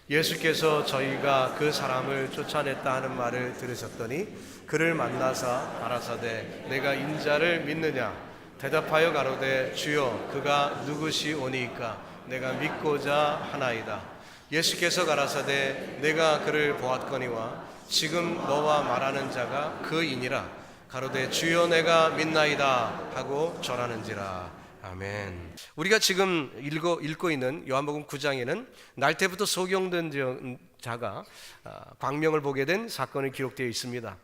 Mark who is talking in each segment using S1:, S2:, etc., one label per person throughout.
S1: 예수께서 저희가 그 사람을 쫓아냈다 하는 말을 들으셨더니 그를 만나사 가라사대 내가 인자를 믿느냐 대답하여 가로되 주여 그가 누구시오니이까 내가 믿고자 하나이다. 예수께서 가라사대 내가 그를 보았거니와 지금 너와 말하는 자가 그이니라. 가로되 주여 내가 믿나이다 하고 절하는지라. 아멘. 우리가 지금 읽고 있는 요한복음 9장에는 날 때부터 소경된 자가 광명을 보게 된 사건이 기록되어 있습니다.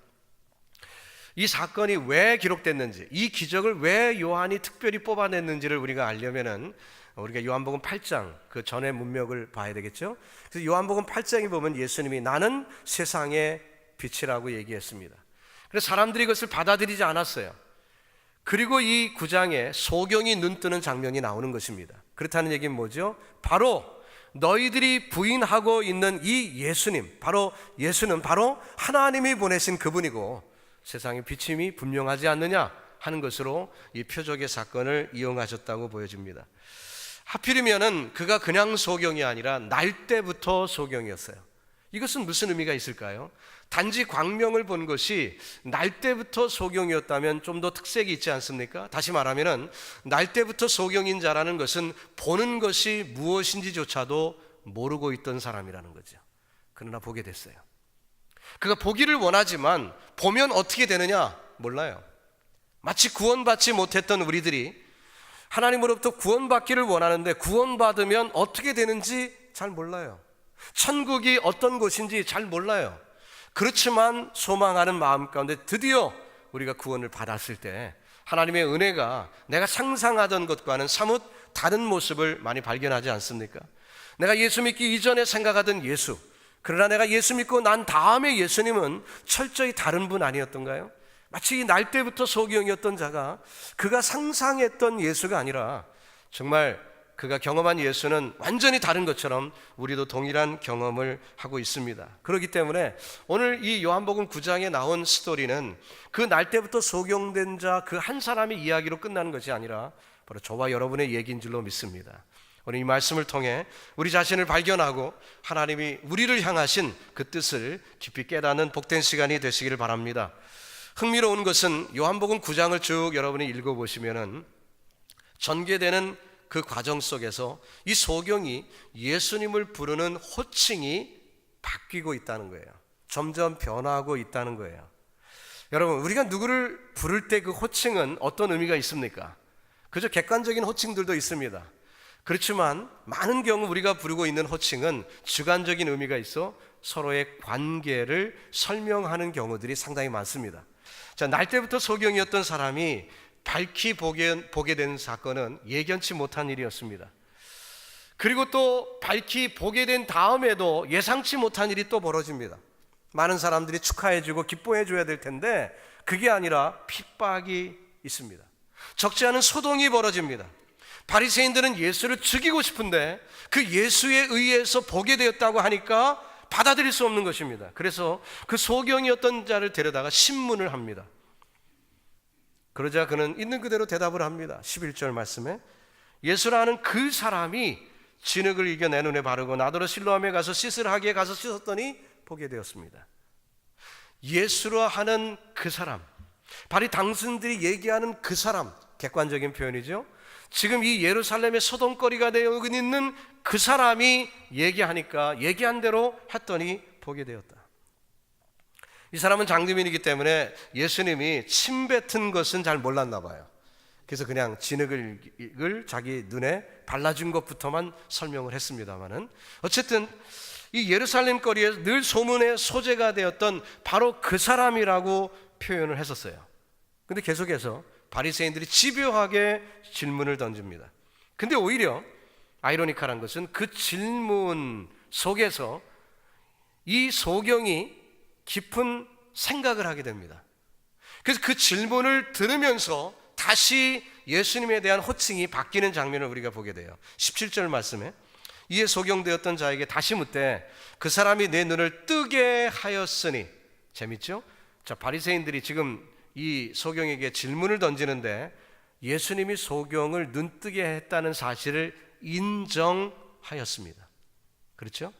S1: 이 사건이 왜 기록됐는지, 이 기적을 왜 요한이 특별히 뽑아냈는지를 우리가 알려면은 우리가 요한복음 8장 그 전의 문맥을 봐야 되겠죠. 그래서 요한복음 8장에 보면 예수님이 나는 세상의 빛이라고 얘기했습니다. 그래서 사람들이 이것을 받아들이지 않았어요. 그리고 이 9장에 소경이 눈뜨는 장면이 나오는 것입니다. 그렇다는 얘기는 뭐죠? 바로 너희들이 부인하고 있는 이 예수님, 바로 예수는 바로 하나님이 보내신 그분이고 세상의 비침이 분명하지 않느냐 하는 것으로 이 표적의 사건을 이용하셨다고 보여집니다. 하필이면은 그가 그냥 소경이 아니라 날 때부터 소경이었어요. 이것은 무슨 의미가 있을까요? 단지 광명을 본 것이 날 때부터 소경이었다면 좀 더 특색이 있지 않습니까? 다시 말하면은 날 때부터 소경인 자라는 것은 보는 것이 무엇인지조차도 모르고 있던 사람이라는 거죠. 그러나 보게 됐어요. 그가 보기를 원하지만 보면 어떻게 되느냐 몰라요. 마치 구원받지 못했던 우리들이 하나님으로부터 구원받기를 원하는데 구원받으면 어떻게 되는지 잘 몰라요. 천국이 어떤 곳인지 잘 몰라요. 그렇지만 소망하는 마음 가운데 드디어 우리가 구원을 받았을 때 하나님의 은혜가 내가 상상하던 것과는 사뭇 다른 모습을 많이 발견하지 않습니까? 내가 예수 믿기 이전에 생각하던 예수, 그러나 내가 예수 믿고 난 다음에 예수님은 철저히 다른 분 아니었던가요? 마치 날 때부터 소경이었던 자가 그가 상상했던 예수가 아니라 정말 그가 경험한 예수는 완전히 다른 것처럼 우리도 동일한 경험을 하고 있습니다. 그렇기 때문에 오늘 이 요한복음 9장에 나온 스토리는 그 날 때부터 소경된 자 그 한 사람의 이야기로 끝나는 것이 아니라 바로 저와 여러분의 얘기인 줄로 믿습니다. 오늘 이 말씀을 통해 우리 자신을 발견하고 하나님이 우리를 향하신 그 뜻을 깊이 깨닫는 복된 시간이 되시기를 바랍니다. 흥미로운 것은 요한복음 9장을 쭉 여러분이 읽어보시면은 전개되는 그 과정 속에서 이 소경이 예수님을 부르는 호칭이 바뀌고 있다는 거예요. 점점 변화하고 있다는 거예요. 여러분, 우리가 누구를 부를 때 그 호칭은 어떤 의미가 있습니까? 그저 객관적인 호칭들도 있습니다. 그렇지만 많은 경우 우리가 부르고 있는 호칭은 주관적인 의미가 있어 서로의 관계를 설명하는 경우들이 상당히 많습니다. 자, 날 때부터 소경이었던 사람이 밝히 보게 된 사건은 예견치 못한 일이었습니다. 그리고 또 밝히 보게 된 다음에도 예상치 못한 일이 또 벌어집니다. 많은 사람들이 축하해주고 기뻐해줘야 될 텐데 그게 아니라 핍박이 있습니다. 적지 않은 소동이 벌어집니다. 바리새인들은 예수를 죽이고 싶은데 그 예수에 의해서 보게 되었다고 하니까 받아들일 수 없는 것입니다. 그래서 그 소경이었던 자를 데려다가 신문을 합니다. 그러자 그는 있는 그대로 대답을 합니다. 11절 말씀에 예수라는 그 사람이 진흙을 이겨 내 눈에 바르고 나더러 실로암에 가서 씻으라 하기에 가서 씻었더니 보게 되었습니다. 예수라 하는 그 사람, 바로 당신들이 얘기하는 그 사람, 객관적인 표현이죠. 지금 이 예루살렘의 소동거리가 되어 있는 그 사람이 얘기하니까 얘기한 대로 했더니 보게 되었다. 이 사람은 장님이기 때문에 예수님이 침 뱉은 것은 잘 몰랐나 봐요. 그래서 그냥 진흙을 자기 눈에 발라준 것부터만 설명을 했습니다마는 어쨌든 이 예루살렘 거리에 늘 소문의 소재가 되었던 바로 그 사람이라고 표현을 했었어요. 근데 계속해서 바리새인들이 집요하게 질문을 던집니다. 근데 오히려 아이러니컬한 것은 그 질문 속에서 이 소경이 깊은 생각을 하게 됩니다. 그래서 그 질문을 들으면서 다시 예수님에 대한 호칭이 바뀌는 장면을 우리가 보게 돼요. 17절 말씀에 이에 소경되었던 자에게 다시 묻되 그 사람이 내 눈을 뜨게 하였으니. 재밌죠? 자, 바리새인들이 지금 이 소경에게 질문을 던지는데 예수님이 소경을 눈뜨게 했다는 사실을 인정하였습니다. 그렇죠?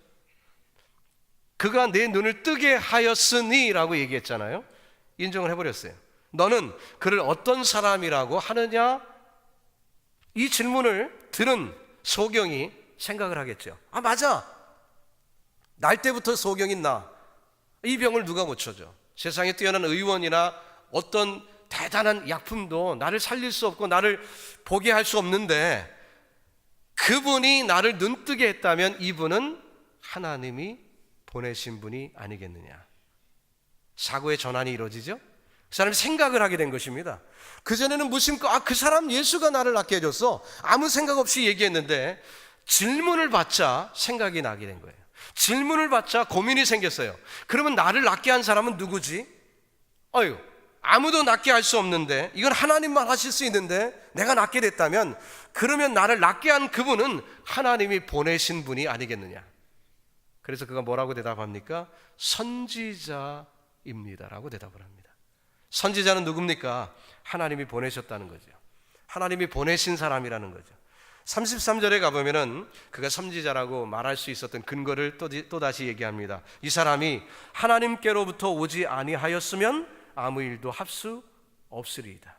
S1: 그가 내 눈을 뜨게 하였으니 라고 얘기했잖아요. 인정을 해버렸어요. 너는 그를 어떤 사람이라고 하느냐? 이 질문을 들은 소경이 생각을 하겠죠. 아, 맞아. 날 때부터 소경인 나. 이 병을 누가 고쳐줘? 세상에 뛰어난 의원이나 어떤 대단한 약품도 나를 살릴 수 없고 나를 보게 할 수 없는데, 그분이 나를 눈뜨게 했다면 이분은 하나님이 보내신 분이 아니겠느냐. 사고의 전환이 이루어지죠. 그 사람이 생각을 하게 된 것입니다. 그전에는 무심코 그 사람 예수가 나를 낫게 해줬어, 아무 생각 없이 얘기했는데, 질문을 받자 생각이 나게 된 거예요. 질문을 받자 고민이 생겼어요. 그러면 나를 낫게 한 사람은 누구지? 아무도 낫게 할 수 없는데, 이건 하나님만 하실 수 있는데 내가 낫게 됐다면, 그러면 나를 낫게 한 그분은 하나님이 보내신 분이 아니겠느냐. 그래서 그가 뭐라고 대답합니까? 선지자입니다라고 대답을 합니다. 선지자는 누굽니까? 하나님이 보내셨다는 거죠. 하나님이 보내신 사람이라는 거죠. 33절에 가보면은 그가 선지자라고 말할 수 있었던 근거를 또다시 얘기합니다. 이 사람이 하나님께로부터 오지 아니하였으면 아무 일도 할 수 없으리이다.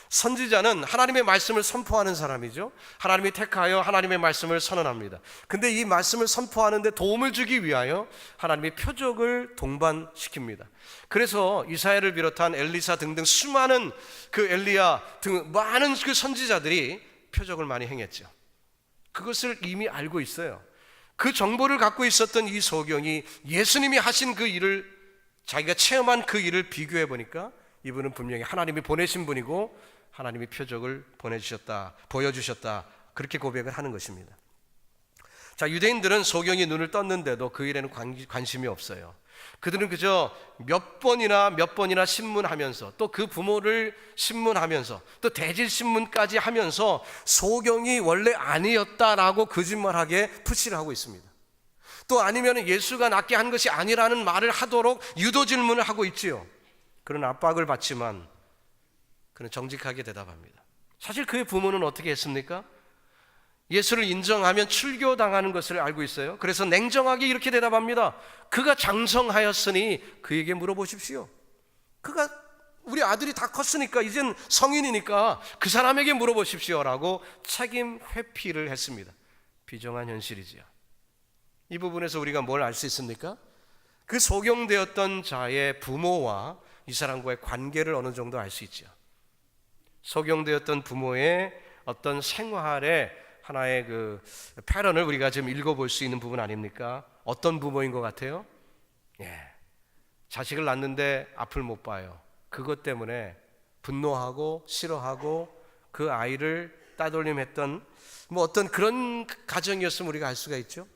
S1: 선지자는 하나님의 말씀을 선포하는 사람이죠. 하나님이 택하여 하나님의 말씀을 선언합니다. 근데 이 말씀을 선포하는데 도움을 주기 위하여 하나님의 표적을 동반시킵니다. 그래서 이사야를 비롯한 엘리사 등등 수많은 그 엘리야 등 많은 그 선지자들이 표적을 많이 행했죠. 그것을 이미 알고 있어요. 그 정보를 갖고 있었던 이 소경이 예수님이 하신 그 일을, 자기가 체험한 그 일을 비교해 보니까 이분은 분명히 하나님이 보내신 분이고 하나님이 표적을 보여주셨다, 그렇게 고백을 하는 것입니다. 자, 유대인들은 소경이 눈을 떴는데도 그 일에는 관심이 없어요. 그들은 그저 몇 번이나 신문하면서, 또 그 부모를 신문하면서, 또 대질 신문까지 하면서 소경이 원래 아니었다라고 거짓말하게 푸시를 하고 있습니다. 또 아니면 예수가 낫게 한 것이 아니라는 말을 하도록 유도 질문을 하고 있지요. 그런 압박을 받지만 그는 정직하게 대답합니다. 사실 그의 부모는 어떻게 했습니까? 예수를 인정하면 출교당하는 것을 알고 있어요. 그래서 냉정하게 이렇게 대답합니다. 그가 장성하였으니 그에게 물어보십시오. 그가, 우리 아들이 다 컸으니까, 이젠 성인이니까 그 사람에게 물어보십시오라고 책임 회피를 했습니다. 비정한 현실이지요. 이 부분에서 우리가 뭘 알 수 있습니까? 그 소경되었던 자의 부모와 이 사람과의 관계를 어느 정도 알 수 있죠. 소경되었던 부모의 어떤 생활의 하나의 그 패런을 우리가 지금 읽어볼 수 있는 부분 아닙니까? 어떤 부모인 것 같아요? 자식을 낳는데 앞을 못 봐요. 그것 때문에 분노하고 싫어하고 그 아이를 따돌림했던 어떤 그런 가정이었으면 우리가 알 수가 있죠.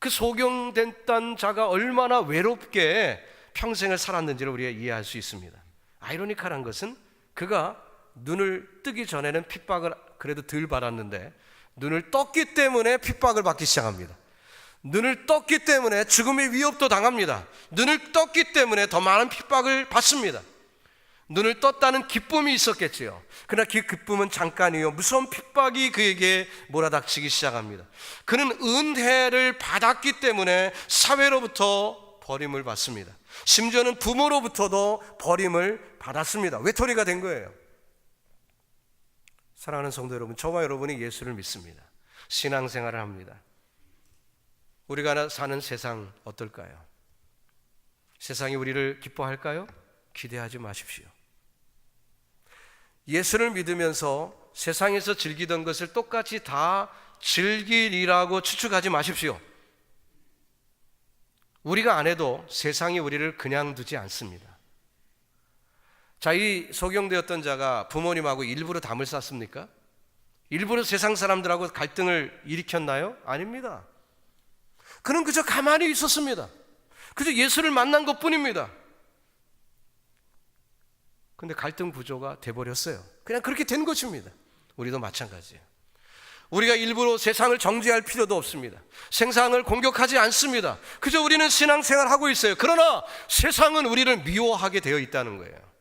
S1: 그 소경됐던 자가 얼마나 외롭게 평생을 살았는지를 우리가 이해할 수 있습니다. 아이러니컬한 것은 그가 눈을 뜨기 전에는 핍박을 그래도 덜 받았는데, 눈을 떴기 때문에 핍박을 받기 시작합니다. 눈을 떴기 때문에 죽음의 위협도 당합니다. 눈을 떴기 때문에 더 많은 핍박을 받습니다. 눈을 떴다는 기쁨이 있었겠지요. 그러나 그 기쁨은 잠깐이요, 무서운 핍박이 그에게 몰아닥치기 시작합니다. 그는 은혜를 받았기 때문에 사회로부터 버림을 받습니다. 심지어는 부모로부터도 버림을 받았습니다. 외톨이가 된 거예요. 사랑하는 성도 여러분, 저와 여러분이 예수를 믿습니다. 신앙생활을 합니다. 우리가 사는 세상 어떨까요? 세상이 우리를 기뻐할까요? 기대하지 마십시오. 예수를 믿으면서 세상에서 즐기던 것을 똑같이 다 즐기리라고 추측하지 마십시오. 우리가 안 해도 세상이 우리를 그냥 두지 않습니다. 자, 이 소경되었던 자가 부모님하고 일부러 담을 쌌습니까? 일부러 세상 사람들하고 갈등을 일으켰나요? 아닙니다. 그는 그저 가만히 있었습니다. 그저 예수를 만난 것뿐입니다. 근데 갈등 구조가 돼버렸어요. 그냥 그렇게 된 것입니다. 우리도 마찬가지예요. 우리가 일부러 세상을 정죄할 필요도 없습니다. 세상을 공격하지 않습니다. 그저 우리는 신앙생활을 하고 있어요. 그러나 세상은 우리를 미워하게 되어 있다는 거예요.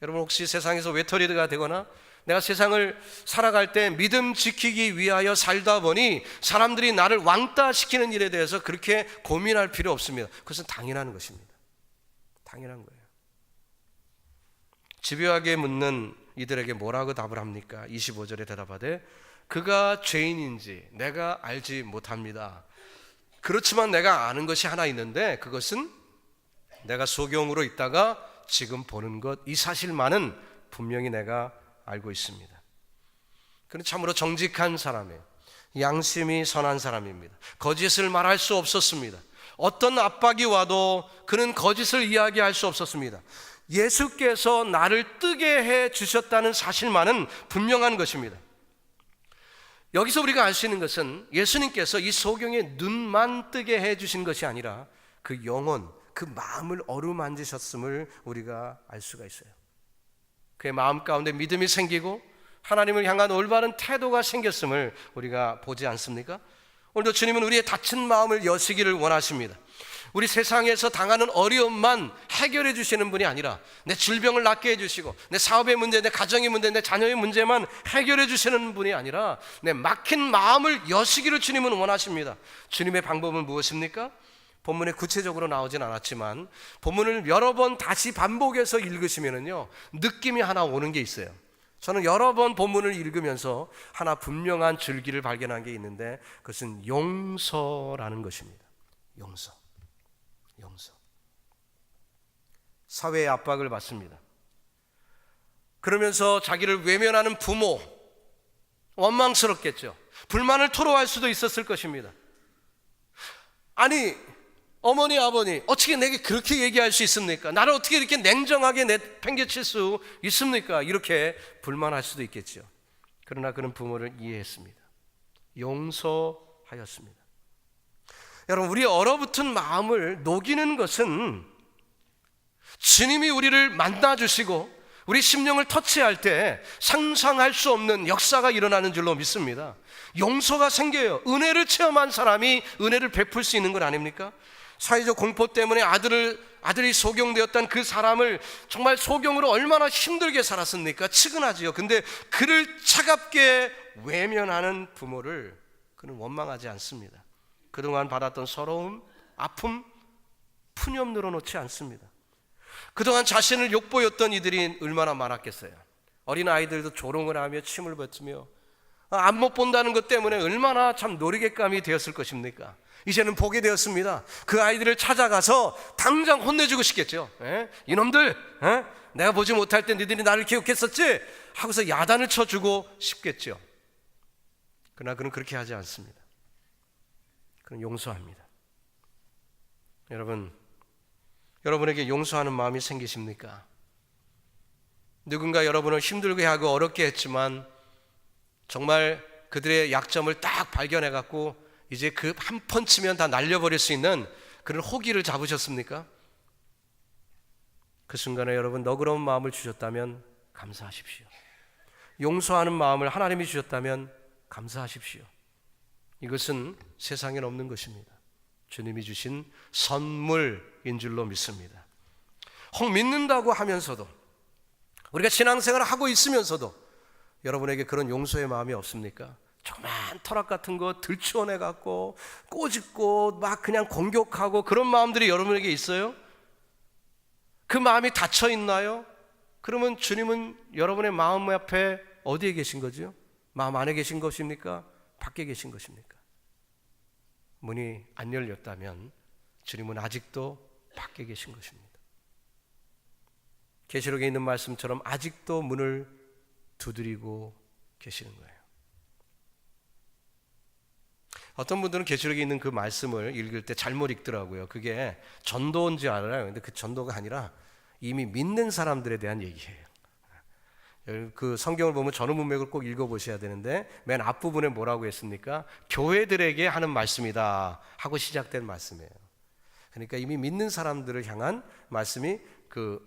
S1: 여러분, 혹시 세상에서 외톨이가 되거나 내가 세상을 살아갈 때 믿음 지키기 위하여 살다 보니 사람들이 나를 왕따시키는 일에 대해서 그렇게 고민할 필요 없습니다. 그것은 당연한 것입니다. 당연한 거예요. 집요하게 묻는 이들에게 뭐라고 답을 합니까? 25절에 대답하되 그가 죄인인지 내가 알지 못합니다. 그렇지만 내가 아는 것이 하나 있는데 그것은 내가 소경으로 있다가 지금 보는 것, 이 사실만은 분명히 내가 알고 있습니다. 그는 참으로 정직한 사람이에요. 양심이 선한 사람입니다. 거짓을 말할 수 없었습니다. 어떤 압박이 와도 그는 거짓을 이야기할 수 없었습니다. 예수께서 나를 뜨게 해 주셨다는 사실만은 분명한 것입니다. 여기서 우리가 알 수 있는 것은 예수님께서 이 소경의 눈만 뜨게 해 주신 것이 아니라 그 영혼, 그 마음을 어루만지셨음을 우리가 알 수가 있어요. 그의 마음 가운데 믿음이 생기고 하나님을 향한 올바른 태도가 생겼음을 우리가 보지 않습니까? 오늘도 주님은 우리의 다친 마음을 여시기를 원하십니다. 우리 세상에서 당하는 어려움만 해결해 주시는 분이 아니라 내 질병을 낫게 해주시고 내 사업의 문제, 내 가정의 문제, 내 자녀의 문제만 해결해 주시는 분이 아니라 내 막힌 마음을 여시기를 주님은 원하십니다. 주님의 방법은 무엇입니까? 본문에 구체적으로 나오진 않았지만 본문을 여러 번 다시 반복해서 읽으시면은요 느낌이 하나 오는 게 있어요. 저는 여러 번 본문을 읽으면서 하나 분명한 줄기를 발견한 게 있는데 그것은 용서라는 것입니다. 용서. 사회의 압박을 받습니다. 그러면서 자기를 외면하는 부모, 원망스럽겠죠. 불만을 토로할 수도 있었을 것입니다. 아니 어머니 아버니 어떻게 내게 그렇게 얘기할 수 있습니까? 나를 어떻게 이렇게 냉정하게 내팽개칠 수 있습니까? 이렇게 불만할 수도 있겠죠. 그러나 그는 부모를 이해했습니다. 용서하였습니다. 여러분, 우리 얼어붙은 마음을 녹이는 것은 주님이 우리를 만나주시고 우리 심령을 터치할 때 상상할 수 없는 역사가 일어나는 줄로 믿습니다. 용서가 생겨요. 은혜를 체험한 사람이 은혜를 베풀 수 있는 것 아닙니까? 사회적 공포 때문에 아들이 소경되었던 그 사람을 정말 소경으로 얼마나 힘들게 살았습니까? 측은하지요. 근데 그를 차갑게 외면하는 부모를 그는 원망하지 않습니다. 그동안 받았던 서러움, 아픔, 푸념 늘어놓지 않습니다. 그동안 자신을 욕보였던 이들이 얼마나 많았겠어요. 어린아이들도 조롱을 하며 침을 뱉으며 안 못 본다는 것 때문에 얼마나 참 놀이객감이 되었을 것입니까? 이제는 보게 되었습니다. 그 아이들을 찾아가서 당장 혼내주고 싶겠죠. 이놈들, 내가 보지 못할 때 너희들이 나를 기억했었지? 하고서 야단을 쳐주고 싶겠죠. 그러나 그는 그렇게 하지 않습니다. 그는 용서합니다. 여러분에게 용서하는 마음이 생기십니까? 누군가 여러분을 힘들게 하고 어렵게 했지만 정말 그들의 약점을 딱 발견해 갖고 이제 그 한 펀치면 다 날려버릴 수 있는 그런 호기를 잡으셨습니까? 그 순간에 여러분 너그러운 마음을 주셨다면 감사하십시오. 용서하는 마음을 하나님이 주셨다면 감사하십시오. 이것은 세상엔 없는 것입니다. 주님이 주신 선물인 줄로 믿습니다. 혹 믿는다고 하면서도 우리가 신앙생활을 하고 있으면서도 여러분에게 그런 용서의 마음이 없습니까? 조그만 터락 같은 거 들추어내 갖고 꼬집고 막 그냥 공격하고 그런 마음들이 여러분에게 있어요? 그 마음이 닫혀 있나요? 그러면 주님은 여러분의 마음 앞에 어디에 계신 거죠? 마음 안에 계신 것입니까? 밖에 계신 것입니까? 문이 안 열렸다면 주님은 아직도 밖에 계신 것입니다. 계시록에 있는 말씀처럼 아직도 문을 두드리고 계시는 거예요. 어떤 분들은 계시록에 있는 그 말씀을 읽을 때 잘못 읽더라고요. 그게 전도인 줄 알아요. 근데 그 전도가 아니라 이미 믿는 사람들에 대한 얘기예요. 그 성경을 보면 전후 문맥을 꼭 읽어보셔야 되는데 맨 앞부분에 뭐라고 했습니까? 교회들에게 하는 말씀이다 하고 시작된 말씀이에요. 그러니까 이미 믿는 사람들을 향한 말씀이 그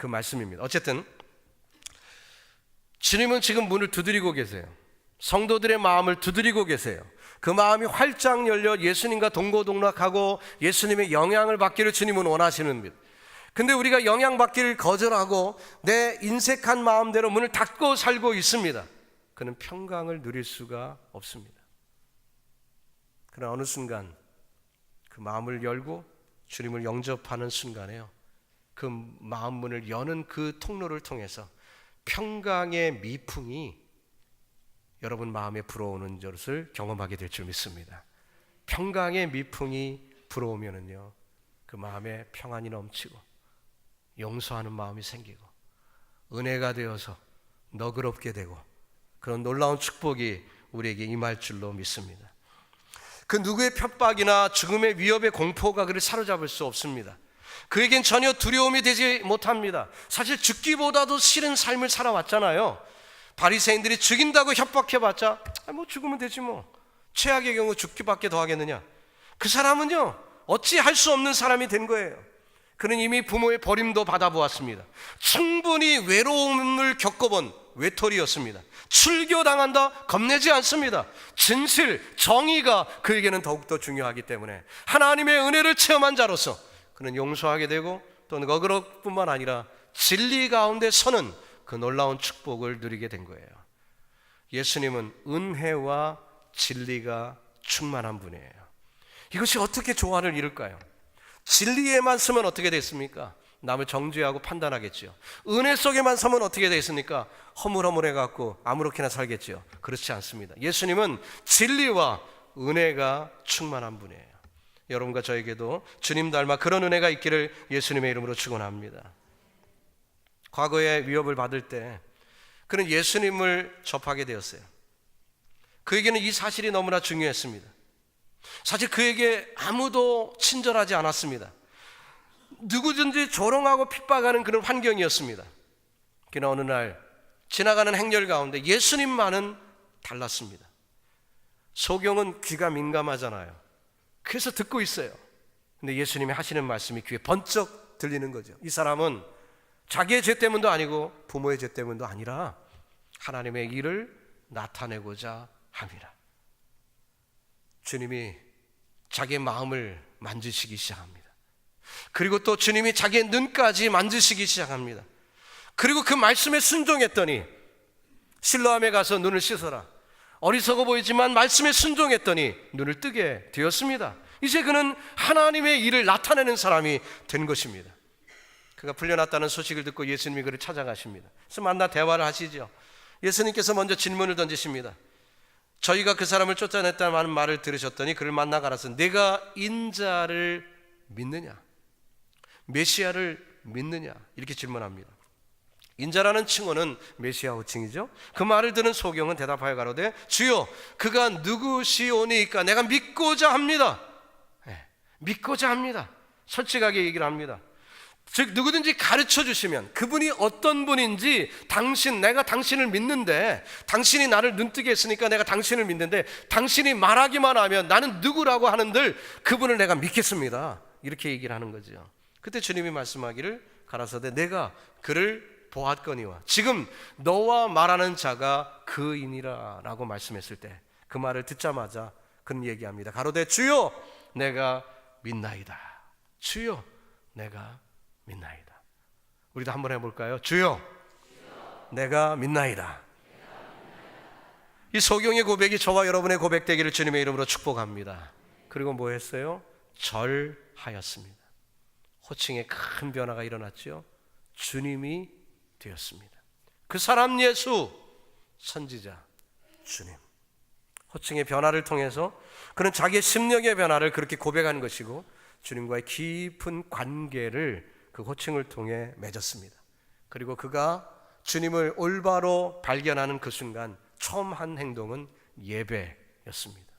S1: 말씀입니다. 어쨌든 주님은 지금 문을 두드리고 계세요. 성도들의 마음을 두드리고 계세요. 그 마음이 활짝 열려 예수님과 동고동락하고 예수님의 영향을 받기를 주님은 원하시는 것. 근데 우리가 영향받기를 거절하고 내 인색한 마음대로 문을 닫고 살고 있습니다. 그는 평강을 누릴 수가 없습니다. 그러나 어느 순간 그 마음을 열고 주님을 영접하는 순간에요, 그 마음 문을 여는 그 통로를 통해서 평강의 미풍이 여러분 마음에 불어오는 것을 경험하게 될 줄 믿습니다. 평강의 미풍이 불어오면은요, 그 마음에 평안이 넘치고 용서하는 마음이 생기고 은혜가 되어서 너그럽게 되고 그런 놀라운 축복이 우리에게 임할 줄로 믿습니다. 그 누구의 협박이나 죽음의 위협의 공포가 그를 사로잡을 수 없습니다. 그에겐 전혀 두려움이 되지 못합니다. 사실 죽기보다도 싫은 삶을 살아왔잖아요. 바리새인들이 죽인다고 협박해봤자 뭐 죽으면 되지 뭐, 최악의 경우 죽기밖에 더 하겠느냐. 그 사람은요 어찌 할 수 없는 사람이 된 거예요. 그는 이미 부모의 버림도 받아보았습니다. 충분히 외로움을 겪어본 외톨이였습니다. 출교당한다 겁내지 않습니다. 진실, 정의가 그에게는 더욱더 중요하기 때문에 하나님의 은혜를 체험한 자로서 그는 용서하게 되고 또 너그럽뿐만 아니라 진리 가운데 서는 그 놀라운 축복을 누리게 된 거예요. 예수님은 은혜와 진리가 충만한 분이에요. 이것이 어떻게 조화를 이룰까요? 진리에만 서면 어떻게 됐습니까? 남을 정죄하고 판단하겠죠. 은혜 속에만 서면 어떻게 되겠습니까? 허물허물해갖고 아무렇게나 살겠죠. 그렇지 않습니다. 예수님은 진리와 은혜가 충만한 분이에요. 여러분과 저에게도 주님 닮아 그런 은혜가 있기를 예수님의 이름으로 축원합니다. 과거에 위협을 받을 때 그는 예수님을 접하게 되었어요. 그에게는 이 사실이 너무나 중요했습니다. 사실 그에게 아무도 친절하지 않았습니다. 누구든지 조롱하고 핍박하는 그런 환경이었습니다. 그러나 어느 날 지나가는 행렬 가운데 예수님만은 달랐습니다. 소경은 귀가 민감하잖아요. 그래서 듣고 있어요. 근데 예수님이 하시는 말씀이 귀에 번쩍 들리는 거죠. 이 사람은 자기의 죄 때문도 아니고 부모의 죄 때문도 아니라 하나님의 일을 나타내고자 합니다. 주님이 자기의 마음을 만지시기 시작합니다. 그리고 또 주님이 자기의 눈까지 만지시기 시작합니다. 그리고 그 말씀에 순종했더니 실로암에 가서 눈을 씻어라. 어리석어 보이지만 말씀에 순종했더니 눈을 뜨게 되었습니다. 이제 그는 하나님의 일을 나타내는 사람이 된 것입니다. 그가 풀려났다는 소식을 듣고 예수님이 그를 찾아가십니다. 그래서 만나 대화를 하시죠. 예수님께서 먼저 질문을 던지십니다. 저희가 그 사람을 쫓아냈다는 말을 들으셨더니 그를 만나 가라서 내가 인자를 믿느냐, 메시아를 믿느냐, 이렇게 질문합니다. 인자라는 칭호는 메시아 호칭이죠. 그 말을 들은 소경은 대답하여 가로되 주여 그가 누구시오니까 내가 믿고자 합니다. 믿고자 합니다. 솔직하게 얘기를 합니다. 즉 누구든지 가르쳐 주시면 그분이 어떤 분인지 내가 당신을 믿는데, 당신이 나를 눈뜨게 했으니까 내가 당신을 믿는데 당신이 말하기만 하면 나는 누구라고 하는들 그분을 내가 믿겠습니다. 이렇게 얘기를 하는 거죠. 그때 주님이 말씀하기를 가라사대 내가 그를 보았거니와 지금 너와 말하는 자가 그이니라 라고 말씀했을 때 그 말을 듣자마자 그는 얘기합니다. 가로되 주여 내가 믿나이다. 주여 내가 믿나이다. 우리도 한번 해볼까요? 주여 내가 믿나이다. 이 소경의 고백이 저와 여러분의 고백되기를 주님의 이름으로 축복합니다. 그리고 뭐 했어요? 절하였습니다. 호칭에 큰 변화가 일어났죠. 주님이 되었습니다. 그 사람 예수, 선지자 주님. 호칭의 변화를 통해서 그는 자기의 심령의 변화를 그렇게 고백한 것이고 주님과의 깊은 관계를 그 호칭을 통해 맺었습니다. 그리고 그가 주님을 올바로 발견하는 그 순간 처음 한 행동은 예배였습니다.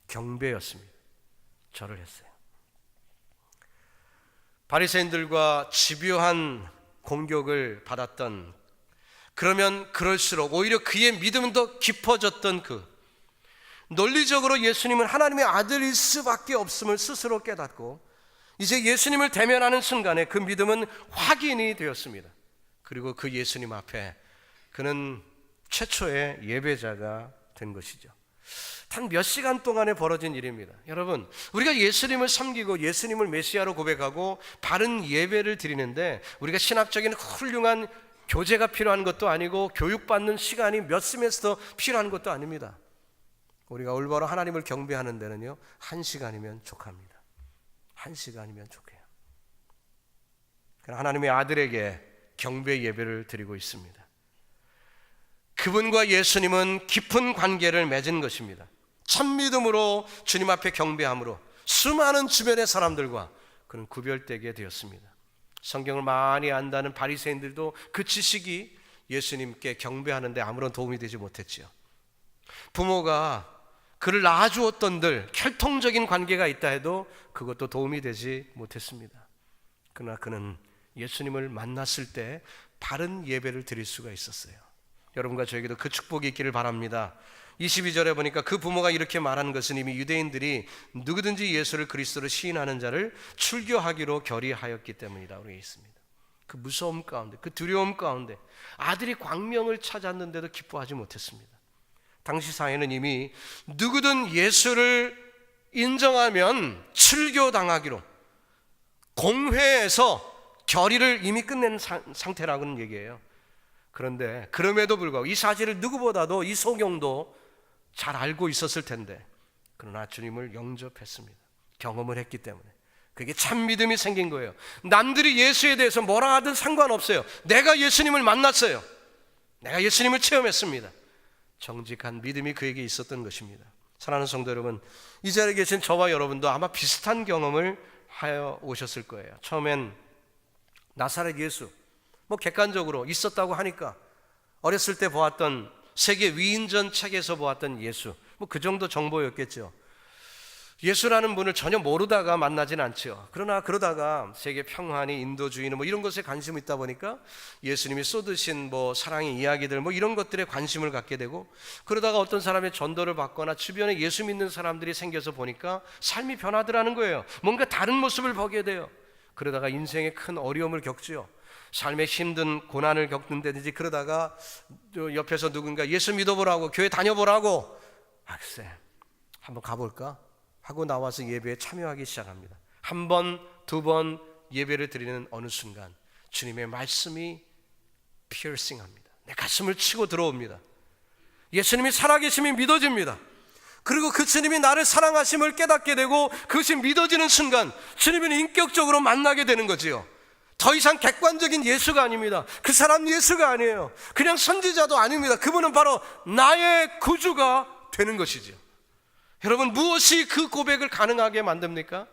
S1: 경배였습니다. 절을 했어요. 바리새인들과 집요한 공격을 받았던, 그러면 그럴수록 오히려 그의 믿음은 더 깊어졌던 논리적으로 예수님은 하나님의 아들일 수밖에 없음을 스스로 깨닫고 이제 예수님을 대면하는 순간에 그 믿음은 확인이 되었습니다. 그리고 그 예수님 앞에 그는 최초의 예배자가 된 것이죠. 단 몇 시간 동안에 벌어진 일입니다. 여러분, 우리가 예수님을 섬기고 예수님을 메시아로 고백하고 바른 예배를 드리는데 우리가 신학적인 훌륭한 교재가 필요한 것도 아니고 교육받는 시간이 몇 세메스터 필요한 것도 아닙니다. 우리가 올바로 하나님을 경배하는 데는요, 1시간이면 족합니다. 1시간이면 족해요. 하나님의 아들에게 경배 예배를 드리고 있습니다. 그분과 예수님은 깊은 관계를 맺은 것입니다. 참 믿음으로 주님 앞에 경배함으로 수많은 주변의 사람들과 그는 구별되게 되었습니다. 성경을 많이 안다는 바리새인들도 그 지식이 예수님께 경배하는데 아무런 도움이 되지 못했지요. 부모가 그를 낳아주었던들 혈통적인 관계가 있다 해도 그것도 도움이 되지 못했습니다. 그러나 그는 예수님을 만났을 때 바른 예배를 드릴 수가 있었어요. 여러분과 저에게도 그 축복이 있기를 바랍니다. 22절에 보니까 그 부모가 이렇게 말하는 것은 이미 유대인들이 누구든지 예수를 그리스도로 시인하는 자를 출교하기로 결의하였기 때문이라고 되어 있습니다. 그 무서움 가운데, 그 두려움 가운데 아들이 광명을 찾았는데도 기뻐하지 못했습니다. 당시 사회는 이미 누구든 예수를 인정하면 출교당하기로 공회에서 결의를 이미 끝낸 상태라고는 얘기해요. 그런데 그럼에도 불구하고 이 사실을 누구보다도 이 소경도 잘 알고 있었을 텐데 그러나 주님을 영접했습니다. 경험을 했기 때문에 그게 참 믿음이 생긴 거예요. 남들이 예수에 대해서 뭐라 하든 상관없어요. 내가 예수님을 만났어요. 내가 예수님을 체험했습니다. 정직한 믿음이 그에게 있었던 것입니다. 사랑하는 성도 여러분, 이 자리에 계신 저와 여러분도 아마 비슷한 경험을 하여 오셨을 거예요. 처음엔 나사렛 예수, 객관적으로 있었다고 하니까 어렸을 때 보았던 세계 위인전 책에서 보았던 예수, 그 정도 정보였겠죠. 예수라는 분을 전혀 모르다가 만나진 않죠. 그러다가 세계 평화니 인도주의는 이런 것에 관심이 있다 보니까 예수님이 쏟으신 사랑의 이야기들 이런 것들에 관심을 갖게 되고, 그러다가 어떤 사람의 전도를 받거나 주변에 예수 믿는 사람들이 생겨서 보니까 삶이 변하더라는 거예요. 뭔가 다른 모습을 보게 돼요. 그러다가 인생에 큰 어려움을 겪죠. 삶에 힘든 고난을 겪는다든지, 그러다가 옆에서 누군가 예수 믿어보라고, 교회 다녀보라고, 글쎄 한번 가볼까 하고 나와서 예배에 참여하기 시작합니다. 한 번, 두 번 예배를 드리는 어느 순간 주님의 말씀이 피어싱합니다. 내 가슴을 치고 들어옵니다. 예수님이 살아계심이 믿어집니다. 그리고 그 주님이 나를 사랑하심을 깨닫게 되고 그것이 믿어지는 순간 주님을 인격적으로 만나게 되는 거지요. 더 이상 객관적인 예수가 아닙니다. 그 사람 예수가 아니에요. 그냥 선지자도 아닙니다. 그분은 바로 나의 구주가 되는 것이죠. 여러분, 무엇이 그 고백을 가능하게 만듭니까?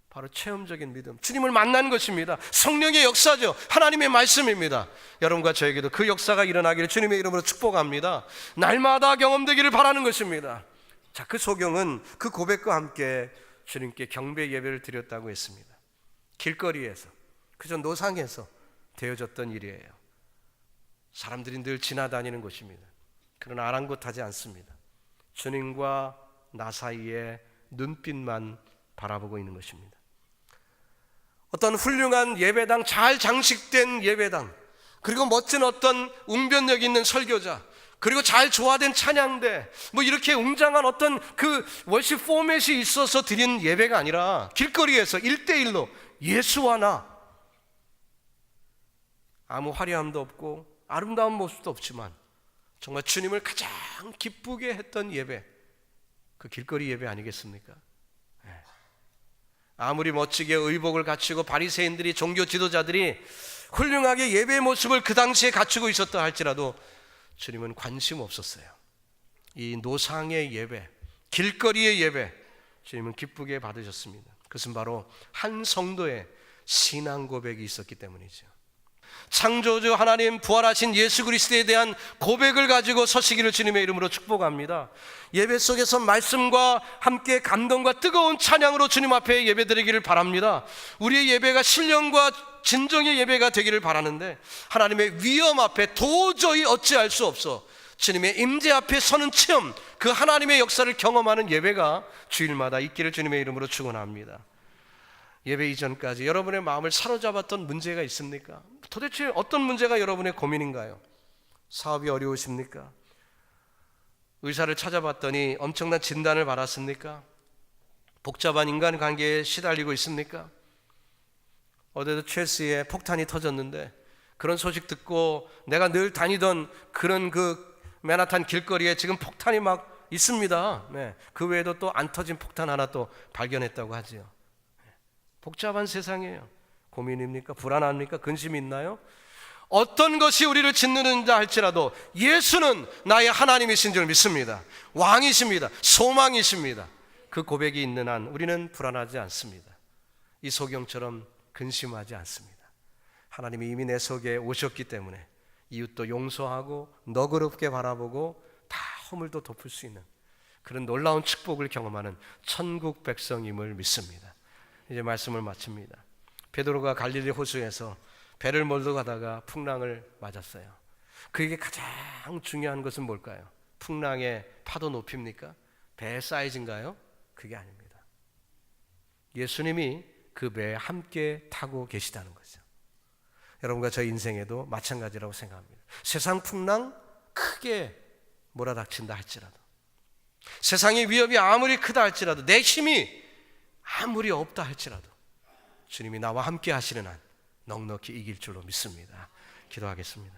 S1: 바로 체험적인 믿음, 주님을 만난 것입니다. 성령의 역사죠. 하나님의 말씀입니다. 여러분과 저에게도 그 역사가 일어나기를 주님의 이름으로 축복합니다. 날마다 경험되기를 바라는 것입니다. 자, 그 소경은 그 고백과 함께 주님께 경배 예배를 드렸다고 했습니다. 길거리에서, 그저 노상에서 되어졌던 일이에요. 사람들이 늘 지나다니는 곳입니다. 그러나 아랑곳하지 않습니다. 주님과 나 사이에 눈빛만 바라보고 있는 것입니다. 어떤 훌륭한 예배당, 잘 장식된 예배당, 그리고 멋진 어떤 웅변력 있는 설교자, 그리고 잘 조화된 찬양대, 이렇게 웅장한 어떤 그 월십 포맷이 있어서 드린 예배가 아니라 길거리에서 1대1로 예수와 나, 아무 화려함도 없고 아름다운 모습도 없지만 정말 주님을 가장 기쁘게 했던 예배, 그 길거리 예배 아니겠습니까? 아무리 멋지게 의복을 갖추고 바리새인들이, 종교 지도자들이 훌륭하게 예배의 모습을 그 당시에 갖추고 있었다 할지라도 주님은 관심 없었어요. 이 노상의 예배, 길거리의 예배, 주님은 기쁘게 받으셨습니다. 그것은 바로 한 성도의 신앙 고백이 있었기 때문이죠. 창조주 하나님, 부활하신 예수 그리스도에 대한 고백을 가지고 서시기를 주님의 이름으로 축복합니다. 예배 속에서 말씀과 함께 감동과 뜨거운 찬양으로 주님 앞에 예배드리기를 바랍니다. 우리의 예배가 신령과 진정의 예배가 되기를 바라는데, 하나님의 위엄 앞에 도저히 어찌할 수 없어 주님의 임재 앞에 서는 체험, 그 하나님의 역사를 경험하는 예배가 주일마다 있기를 주님의 이름으로 축원합니다. 예배 이전까지 여러분의 마음을 사로잡았던 문제가 있습니까? 도대체 어떤 문제가 여러분의 고민인가요? 사업이 어려우십니까? 의사를 찾아봤더니 엄청난 진단을 받았습니까? 복잡한 인간관계에 시달리고 있습니까? 어제도 첼시에 폭탄이 터졌는데 그런 소식 듣고 내가 늘 다니던 그런 그 맨하탄 길거리에 지금 폭탄이 막 있습니다. 네. 그 외에도 또 안 터진 폭탄 하나 또 발견했다고 하지요. 복잡한 세상이에요. 고민입니까? 불안합니까? 근심이 있나요? 어떤 것이 우리를 짓누른다 할지라도 예수는 나의 하나님이신 줄 믿습니다. 왕이십니다. 소망이십니다. 그 고백이 있는 한 우리는 불안하지 않습니다. 이 소경처럼 근심하지 않습니다. 하나님이 이미 내 속에 오셨기 때문에 이웃도 용서하고 너그럽게 바라보고 다 허물도 덮을 수 있는 그런 놀라운 축복을 경험하는 천국 백성임을 믿습니다. 이제 말씀을 마칩니다. 베드로가 갈릴리 호수에서 배를 몰고 가다가 풍랑을 맞았어요. 그에게 가장 중요한 것은 뭘까요? 풍랑의 파도 높이입니까? 배의 사이즈인가요? 그게 아닙니다. 예수님이 그 배에 함께 타고 계시다는 거죠. 여러분과 저 인생에도 마찬가지라고 생각합니다. 세상 풍랑 크게 몰아닥친다 할지라도, 세상의 위협이 아무리 크다 할지라도, 내 힘이 아무리 없다 할지라도 주님이 나와 함께 하시는 한 넉넉히 이길 줄로 믿습니다. 기도하겠습니다.